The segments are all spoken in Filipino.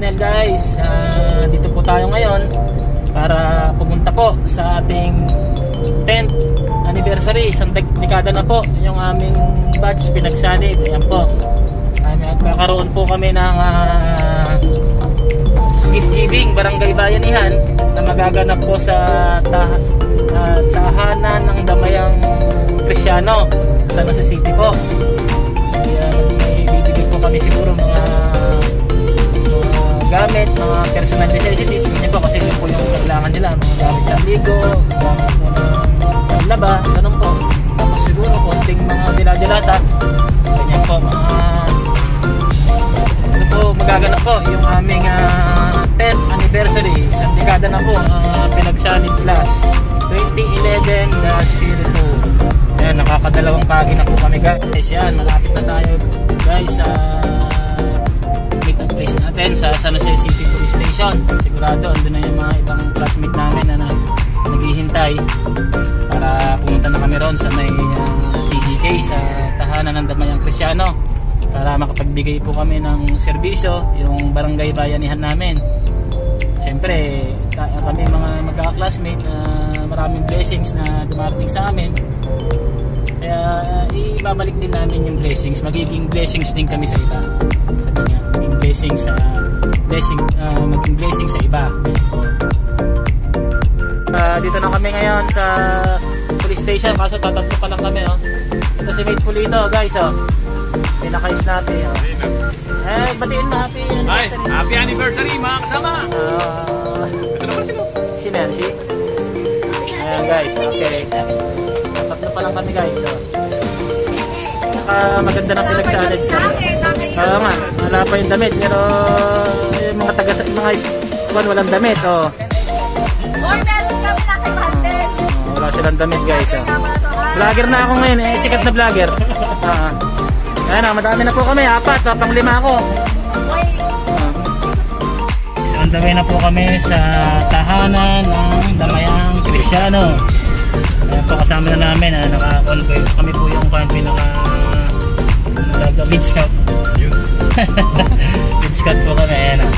channel guys. Dito po tayo ngayon para pumunta po sa ating 10th anniversary. Isang dekada na po yung aming batch pinagsanib. Ayan po. Magkakaroon po kami ng gift giving barangay bayanihan na magaganap po sa tahanan ng Damayang Kristyano sa San Jose City po. May bibigay po kami siguro mga gamit, mga personal necessities. Ganyan po kasi yun po yung kailangan nila, mga gamit ng ligo, gamit mo ng laba, ganun po. Tapos siguro konting mga diladilata. Ganyan po, mga ito po magaganap po yung aming 10th anniversary. Isang dekada na po pinagsanib class 2011-02. Ayan, nakakadalawang pagi na po kami guys. Yan, malapit na tayo guys sa meet up place natin sa San Jose City Police Station. Sigurado andun na yung mga ibang classmate namin na naghihintay para pumunta na kami ron sa may TDK sa tahanan ng Damayang Kristyano para makapagbigay po kami ng serbisyo yung barangay bayanihan namin. Siyempre kami mga magkaka-classmate na maraming blessings na dumarating sa amin, kaya ibabalik din namin yung blessings. Magiging blessings din kami sa iba. Sabi niya, maging blessing sa iba. Dito na kami ngayon sa police station, kaso tatatlo pa lang kami. Ito si Mate Pulito guys. Pinakais natin. Batiin mo happy anniversary mga kasama. Ito naman sino? Si Nancy. Ayan guys, okay. Tatlo pa lang kami guys. Maganda na pinagsanib. Oo nga, wala pa yung damit. Pero yung mga walang damit. Wala silang damit guys. Vlogger na ako ngayon, sikat na vlogger. Ayan na, madami na po kami. 4, pang 5 ako. So, andamay na po kami sa tahanan ng Damayang Kristyano. Ayan po, kasama na namin. Naka-convoy. Kami po yung lead scout. Lead scout po kami. Ayan na.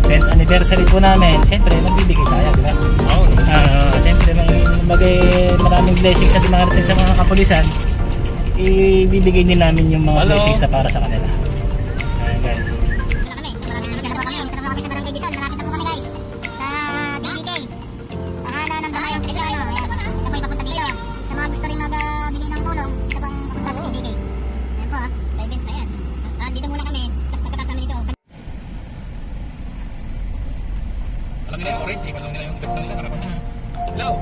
10th anniversary po namin. Siyempre, magbibigay tayo, diba? Siyempre, maraming blessings na dumarating sa mga kapulisan. Ibibigay din namin yung mga blessings na para sa kanila. Ayan guys. Alam nila yung orange, alam nila yung sex nila harapan niya. Hello!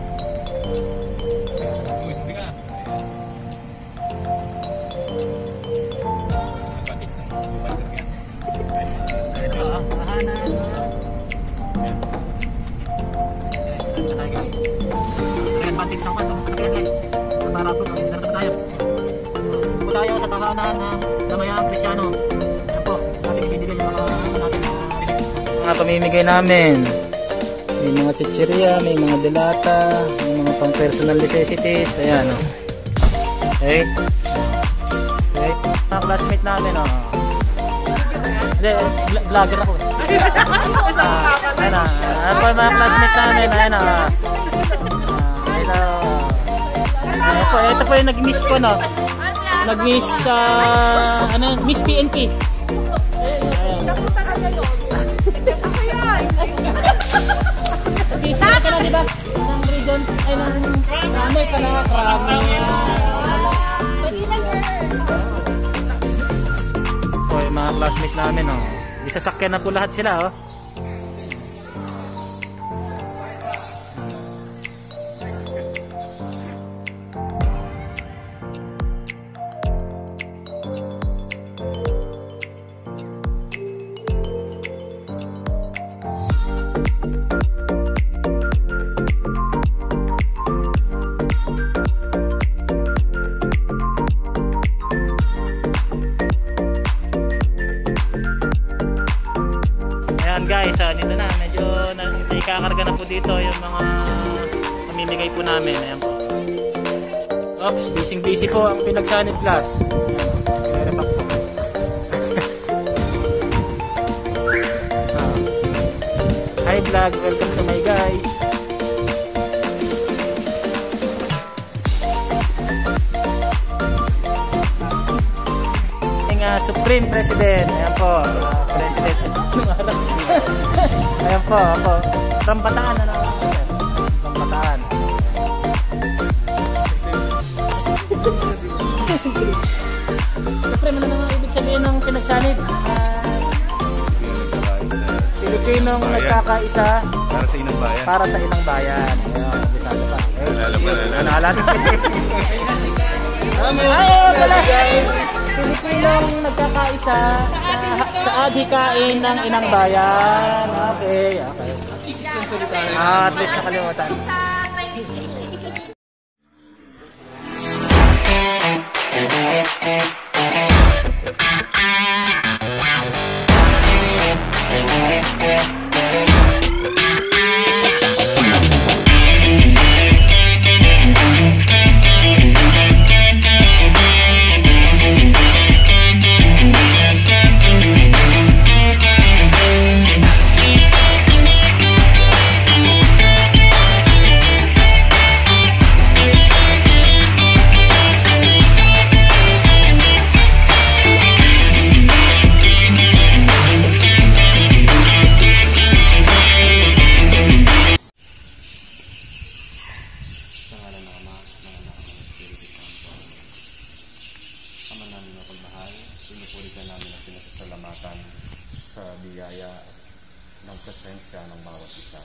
Uy, tubi ka. Advantage na. Advantage ka. Ito, tahanan. Advantage ang kwento sa kakyan guys. Para po, dito tayo. Punta tayo sa tahanan ng Damayang Kristyano. Ayan po, natin ibibigay yung mga natin mga pamimigay namin. May mga chichirya, may mga delata, may mga pang personal necessities. Ayan okay. Mga classmate namin Hindi, vlogger ako Ayan Ayan po yung mga classmate namin. Ayan ito po yung nag-miss ko nag-miss Miss PNP. Saan ka na diba? Ng regions, ay ng Krame ka na, Krame. Yung mga classmate namin isasakyan na po lahat sila guys, dito na medyo naikakarga na po dito yung mga pamimigay po namin. Ayan po. Oops, busy po ang pinagsanib class. Vlog. Welcome to my guys. Supreme President. Ayan po, President. Ayan po, ako. Rambataan na lang. Rambataan. Supreme, ano naman ibig sabihin ng pinagsanib? Pilipinong nagkakaisa para sa inang bayan. Para sa inang bayan. Ayan, bisado pa. Naalala. Pilipinong nagkakaisa sa adhikain ng inang bayan. Okay. At least nakalimutan. Pinupuritan namin ang pinasasalamatan sa biyaya ng presensya ng bawat isa.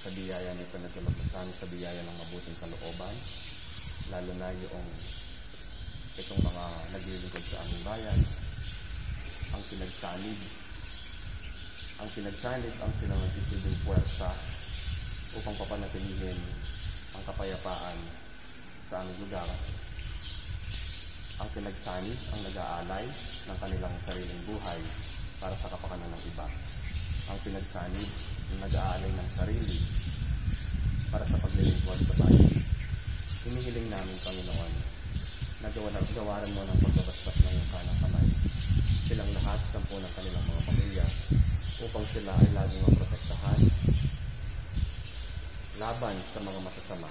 Sa biyaya nito na tulogsan, sa biyaya ng mabuting kalooban, lalo na yung itong mga naglilingkod sa aming bayan, ang pinagsanib ang silang nagsisilbing puwersa upang papanatilihin ang kapayapaan sa aming lugar. Ang pinagsanib ang nag-aalay ng kanilang sariling buhay para sa kapakanan ng iba. Ang pinagsanib ang nag-aalay ng sarili para sa paglilingkod sa bayan. Hinihiling namin, Panginoon, na gawaran mo ng pagbabastas ng iyong kanang kamay silang lahat sampu ng kanilang mga pamilya upang sila ay laging maprotektahan laban sa mga masasama,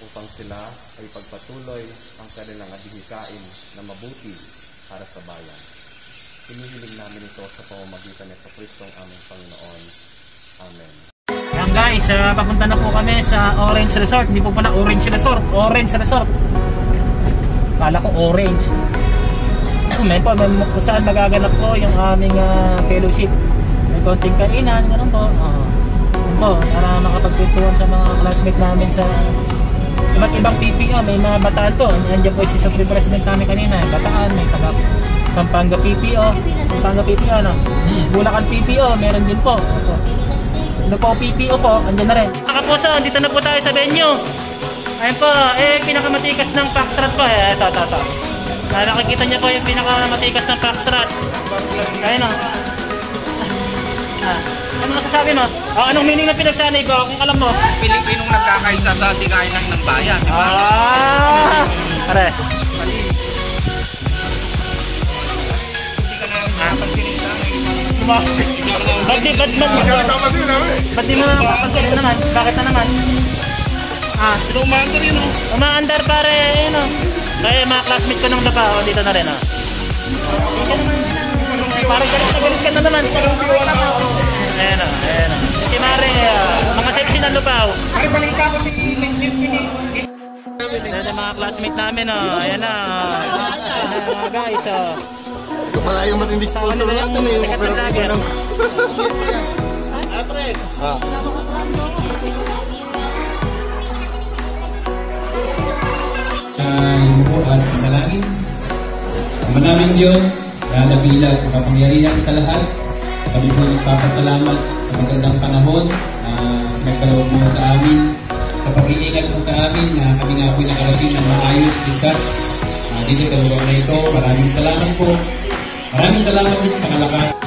upang sila ay pagpatuloy ang kanilang adhikain na mabuti para sa bayan. Hinihiling namin ito sa pamamagitan ni Kristong aming Panginoon. Amen. Yan guys, papunta na po kami sa Orange Resort. Hindi po pala Orange Resort, Orange Resort. Kala ko Orange. May po, kung saan magaganap po yung aming fellowship. May konting kainan, ganun po. Po, para makapagpintuan sa mga classmate namin sa iba't ibang PPO. May mga Bataan po. Andiyan po si Supreme President namin kanina. Bataan, may taga Pampanga PPO. Pampanga PPO, no? Bulacan PPO, meron din po. Lupao PPO po, andyan na rin. Nakaposo, dito na po tayo sa venue. Ayun po, pinakamatikas ng Foxtrot po. Ito. Nakikita niyo po yung pinakamatikas ng Foxtrot. Ayun o. Ano masasabi mo? Anong meaning ng pinagsanay ko kung alam mo? Pilipinong nagkakaisa sa adhikain ng bayan, di ba? Pare. Hindi ka na napapansin sa Ba't di mo napapansin naman? Bakit na naman? Sino umaandar yun o? Umaandar pare, yun o. Kaya mga classmate ko nung Lupao, dito na rin o. Parang galit ka na naman. Ayan o. Si Mare, mga sexy na Lupao. Ay, balita ko si Lintin. Ayan ang mga classmate namin o. Ayan na. Ayan guys o. Malayong matindi sponsor natin eh. Sikat na vlogger. Atres. Lumuhod at manalangin. Manaming Diyos, dabilag at kapangyarihan sa lahat. Kami po nagpapasalamat sa magandang panahon na nagkaloob mo sa amin, sa pag-iingat mo sa amin na kami nga po nakarating ng maayos, ligtas. Dito sa lugar na ito, maraming salamat po. Maraming salamat din sa kalakas.